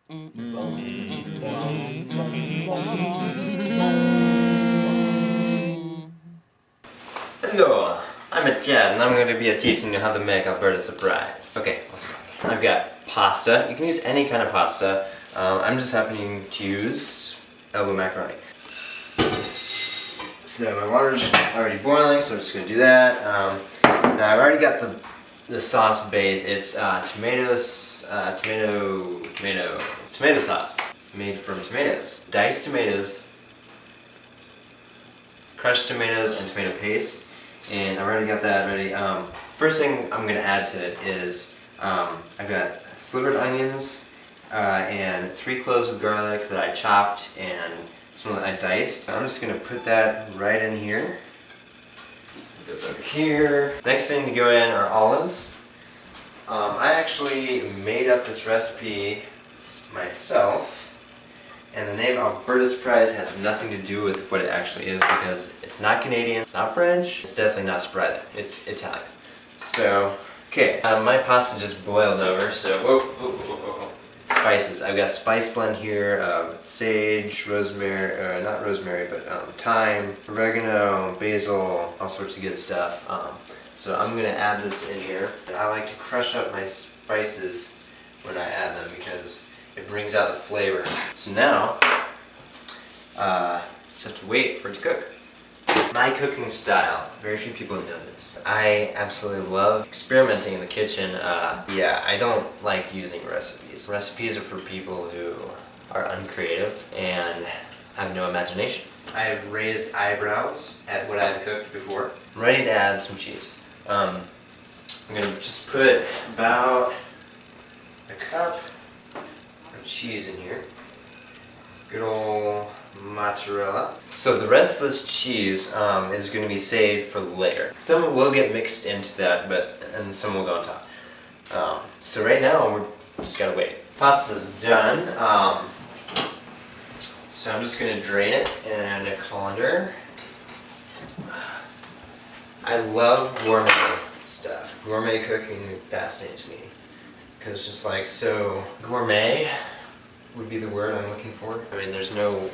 Hello, I'm a Chad and I'm going to be teaching you how to make Alberta Surprise. Okay, let's start. I've got pasta. You can use any kind of pasta. I'm just happening to use elbow macaroni. So my water's already boiling, so I'm just going to do that. Now I've already got the sauce base. It's tomato sauce made from tomatoes. Diced tomatoes, crushed tomatoes, and tomato paste. And I've already got that ready. First thing I'm going to add to it is I've got slivered onions and 3 cloves of garlic that I chopped and some that I diced. I'm just going to put that right in here. It goes over here. Next thing to go in are olives. I actually made up this recipe myself. And the name Alberta Surprise has nothing to do with what it actually is because it's not Canadian, it's not French, it's definitely not surprising, it's Italian. So, okay, my pasta just boiled over, so, spices. I've got spice blend here, sage, rosemary, not rosemary, but thyme, oregano, basil, all sorts of good stuff. So I'm going to add this in here. I like to crush up my spices when I add them because it brings out the flavor. So now, just have to wait for it to cook. My cooking style, very few people know this. I absolutely love experimenting in the kitchen. Yeah, I don't like using recipes. Recipes are for people who are uncreative and have no imagination. I have raised eyebrows at what I've cooked before. I'm ready to add some cheese. I'm gonna just put about a cup cheese in here. Good old mozzarella. So the rest of this cheese is going to be saved for later. Some will get mixed into that, and some will go on top. So right now we're just gotta wait. Pasta's done. So I'm just going to drain it in a colander. I love gourmet stuff. Gourmet cooking fascinates me because it's just like so gourmet would be the word I'm looking for. I mean, there's no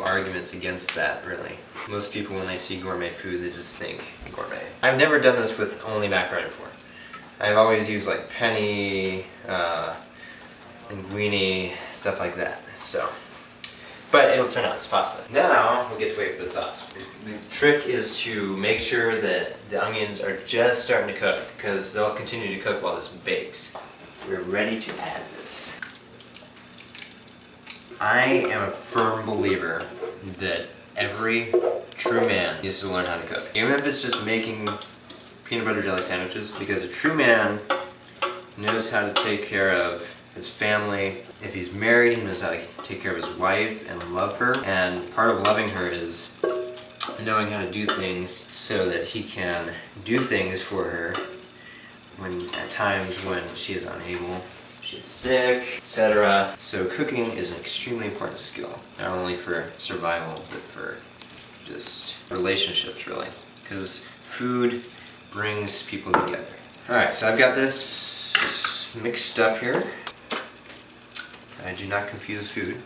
arguments against that, really. Most people, when they see gourmet food, they just think gourmet. I've never done this with only macaroni before. I've always used like penne, linguine, stuff like that. So, but it'll turn out it's pasta. Now we'll get to wait for the sauce. The trick is to make sure that the onions are just starting to cook, because they'll continue to cook while this bakes. We're ready to add this. I am a firm believer that every true man needs to learn how to cook. Even if it's just making peanut butter jelly sandwiches, because a true man knows how to take care of his family. If he's married, he knows how to take care of his wife and love her. And part of loving her is knowing how to do things so that he can do things for her at times when she is unable. She's sick, etc. So cooking is an extremely important skill, not only for survival, but for just relationships, really. Because food brings people together. Alright, so I've got this mixed up here. I do not confuse food,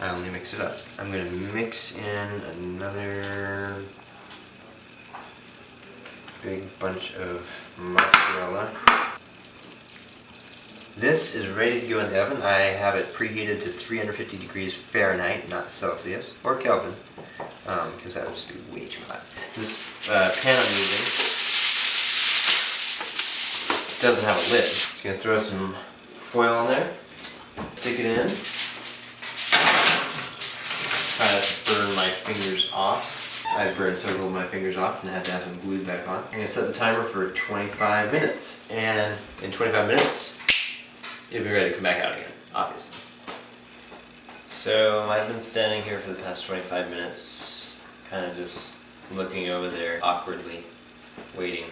I only mix it up. I'm going to mix in another big bunch of mozzarella. This is ready to go in the oven. I have it preheated to 350 degrees Fahrenheit, not Celsius, or Kelvin, because that would just be way too hot. This pan I'm using doesn't have a lid. Just going to throw some foil on there, stick it in, try not to burn my fingers off. I burned several of my fingers off and had to have them glued back on. I'm going to set the timer for 25 minutes, and in 25 minutes, you'll be ready to come back out again, obviously. So I've been standing here for the past 25 minutes, kind of just looking over there awkwardly, waiting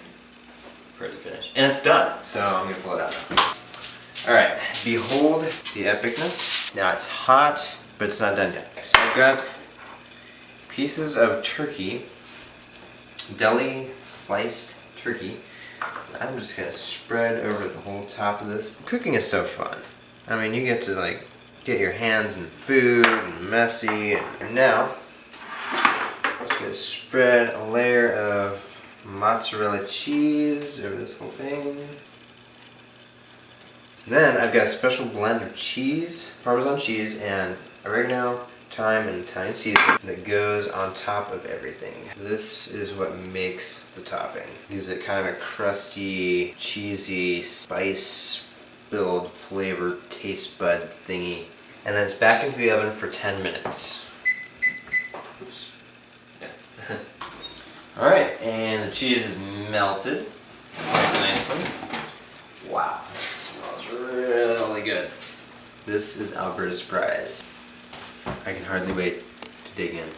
for it to finish. And it's done, so I'm going to pull it out now. Alright, behold the epicness. Now it's hot, but it's not done yet. So I've got pieces of turkey, deli sliced turkey. I'm just gonna spread over the whole top of this. Cooking is so fun. I mean, you get to like get your hands in food and messy. And now, I'm just gonna spread a layer of mozzarella cheese over this whole thing. Then I've got a special blend of cheese, Parmesan cheese, and oregano, thyme, and Italian seasoning that goes on top of everything. This is what makes the topping. Gives it kind of a crusty, cheesy, spice-filled flavor taste bud thingy. And then it's back into the oven for 10 minutes. Oops. Yeah. Alright, and the cheese is melted quite nicely. Wow, that smells really good. This is Alberta Surprise. I can hardly wait to dig in.